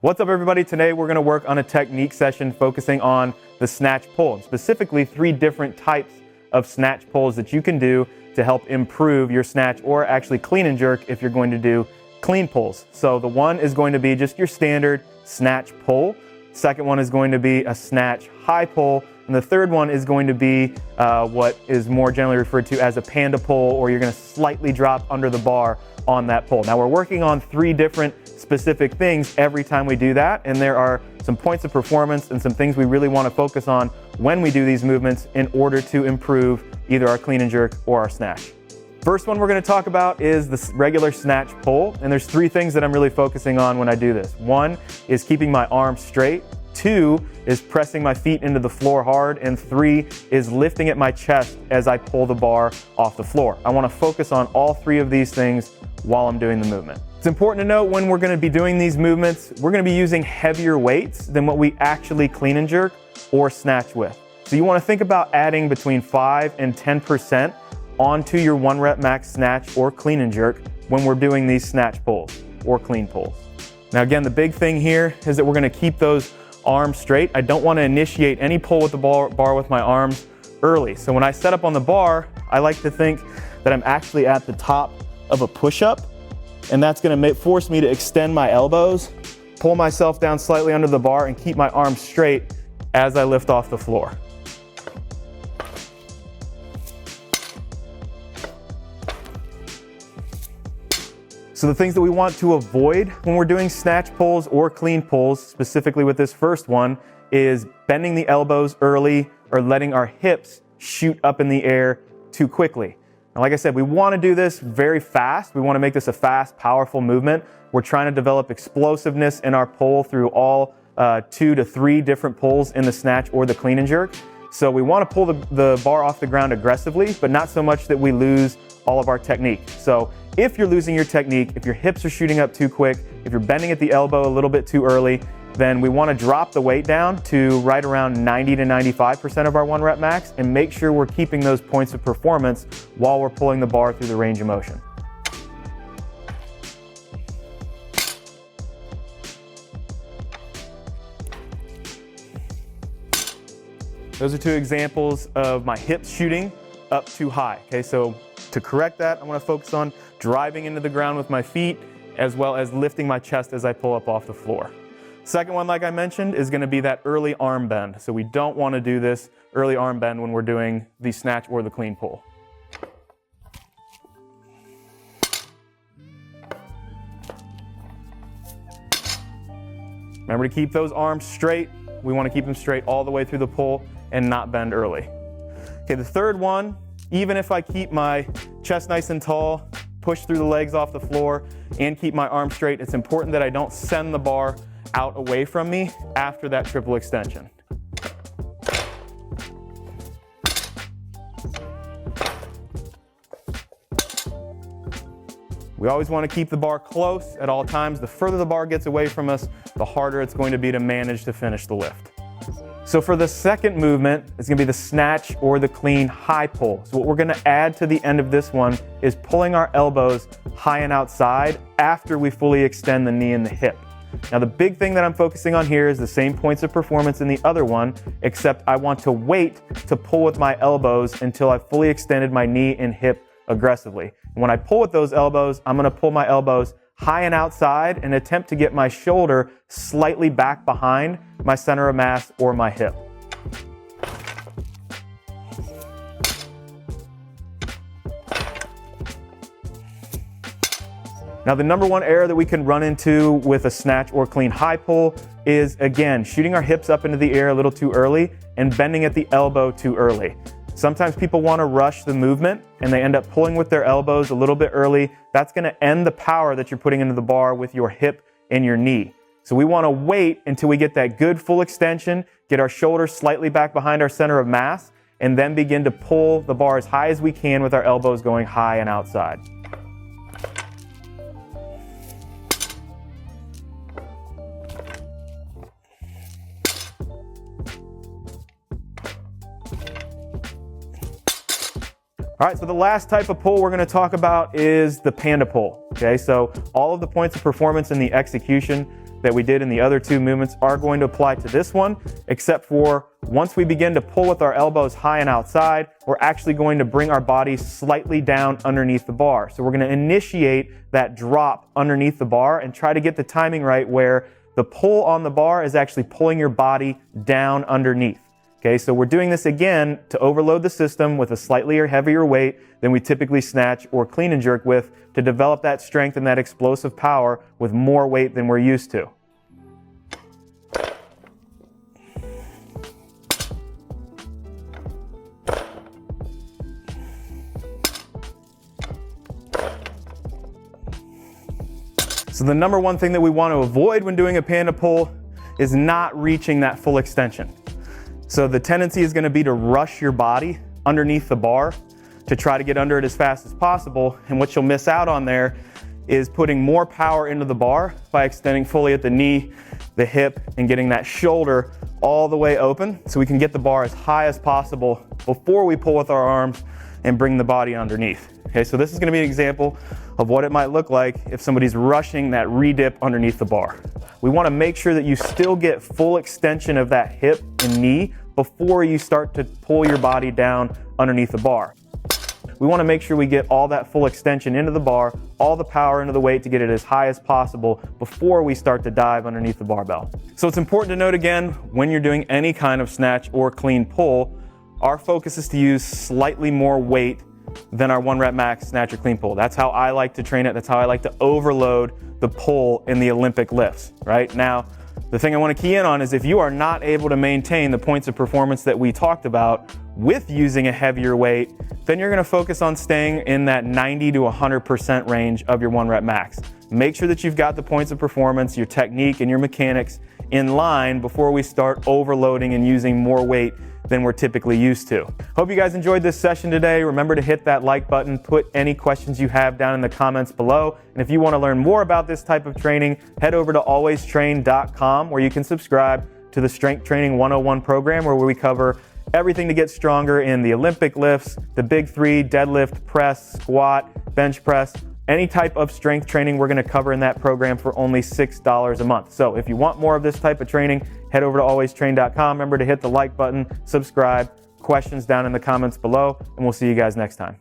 What's up everybody? Today we're going to work on a technique session focusing on the snatch pull, and specifically 3 different types of snatch pulls that you can do to help improve your snatch, or actually clean and jerk if you're going to do clean pulls. So the one is going to be just your standard snatch pull. Second one is going to be a snatch high pull. And the third one is going to be what is more generally referred to as a panda pull, or you're going to slightly drop under the bar on that pull. Now we're working on 3 different specific things every time we do that, and there are some points of performance and some things we really want to focus on when we do these movements in order to improve either our clean and jerk or our snatch. First one we're going to talk about is the regular snatch pull, and there's 3 things that I'm really focusing on when I do this. 1 is keeping my arms straight. 2 is pressing my feet into the floor hard, and 3 is lifting at my chest as I pull the bar off the floor. I want to focus on all 3 of these things while I'm doing the movement. It's important to note when we're going to be doing these movements, we're going to be using heavier weights than what we actually clean and jerk or snatch with. So you want to think about adding between 5 and 10% onto your 1 rep max snatch or clean and jerk when we're doing these snatch pulls or clean pulls. Now again, the big thing here is that we're going to keep those arms straight. I don't want to initiate any pull with the bar with my arms early. So when I set up on the bar, I like to think that I'm actually at the top of a push-up, and that's going to force me to extend my elbows, pull myself down slightly under the bar, and keep my arms straight as I lift off the floor. So the things that we want to avoid when we're doing snatch pulls or clean pulls, specifically with this first one, is bending the elbows early or letting our hips shoot up in the air too quickly. And like I said, we want to do this very fast. We want to make this a fast, powerful movement. We're trying to develop explosiveness in our pull through all 2 to 3 different pulls in the snatch or the clean and jerk. So we want to pull the bar off the ground aggressively, but not so much that we lose all of our technique. So if you're losing your technique, if your hips are shooting up too quick, if you're bending at the elbow a little bit too early, then we want to drop the weight down to right around 90 to 95% of our 1 rep max and make sure we're keeping those points of performance while we're pulling the bar through the range of motion. Those are 2 examples of my hips shooting up too high. Okay, so to correct that, I want to focus on driving into the ground with my feet as well as lifting my chest as I pull up off the floor. Second one, like I mentioned, is going to be that early arm bend. So we don't want to do this early arm bend when we're doing the snatch or the clean pull. Remember to keep those arms straight. We want to keep them straight all the way through the pull and not bend early. Okay, the third one, even if I keep my chest nice and tall, push through the legs off the floor, and keep my arms straight, it's important that I don't send the bar out away from me after that triple extension. We always want to keep the bar close at all times. The further the bar gets away from us, the harder it's going to be to manage to finish the lift. So for the second movement, it's going to be the snatch or the clean high pull. So what we're going to add to the end of this one is pulling our elbows high and outside after we fully extend the knee and the hip. Now the big thing that I'm focusing on here is the same points of performance in the other one, except I want to wait to pull with my elbows until I've fully extended my knee and hip aggressively. And when I pull with those elbows, I'm going to pull my elbows high and outside and attempt to get my shoulder slightly back behind my center of mass or my hip. Now the number 1 error that we can run into with a snatch or clean high pull is, again, shooting our hips up into the air a little too early and bending at the elbow too early. Sometimes people want to rush the movement and they end up pulling with their elbows a little bit early. That's going to end the power that you're putting into the bar with your hip and your knee. So we want to wait until we get that good full extension, get our shoulders slightly back behind our center of mass, and then begin to pull the bar as high as we can with our elbows going high and outside. All right, so the last type of pull we're going to talk about is the panda pull. Okay, so all of the points of performance in the execution that we did in the other two movements are going to apply to this one, except for once we begin to pull with our elbows high and outside, we're actually going to bring our body slightly down underneath the bar. So we're going to initiate that drop underneath the bar and try to get the timing right where the pull on the bar is actually pulling your body down underneath. Okay, so we're doing this again to overload the system with a slightly heavier weight than we typically snatch or clean and jerk with to develop that strength and that explosive power with more weight than we're used to. So the number one thing that we want to avoid when doing a panda pull is not reaching that full extension. So the tendency is going to be to rush your body underneath the bar to try to get under it as fast as possible. And what you'll miss out on there is putting more power into the bar by extending fully at the knee, the hip, and getting that shoulder all the way open so we can get the bar as high as possible before we pull with our arms and bring the body underneath. Okay, so this is going to be an example of what it might look like if somebody's rushing that redip underneath the bar. We want to make sure that you still get full extension of that hip and knee before you start to pull your body down underneath the bar. We want to make sure we get all that full extension into the bar, all the power into the weight to get it as high as possible before we start to dive underneath the barbell. So it's important to note again, when you're doing any kind of snatch or clean pull, our focus is to use slightly more weight than our 1 rep max snatch or clean pull. That's how I like to train it. That's how I like to overload the pull in the Olympic lifts, right? Now, the thing I want to key in on is if you are not able to maintain the points of performance that we talked about with using a heavier weight, then you're going to focus on staying in that 90 to 100% range of your 1 rep max. Make sure that you've got the points of performance, your technique, and your mechanics in line before we start overloading and using more weight than we're typically used to. Hope you guys enjoyed this session today. Remember to hit that like button, put any questions you have down in the comments below. And if you want to learn more about this type of training, head over to alwaystrain.com where you can subscribe to the Strength Training 101 program where we cover everything to get stronger in the Olympic lifts, the big three, deadlift, press, squat, bench press, any type of strength training we're going to cover in that program for only $6 a month. So if you want more of this type of training, head over to alwaystrain.com. Remember to hit the like button, subscribe, questions down in the comments below, and we'll see you guys next time.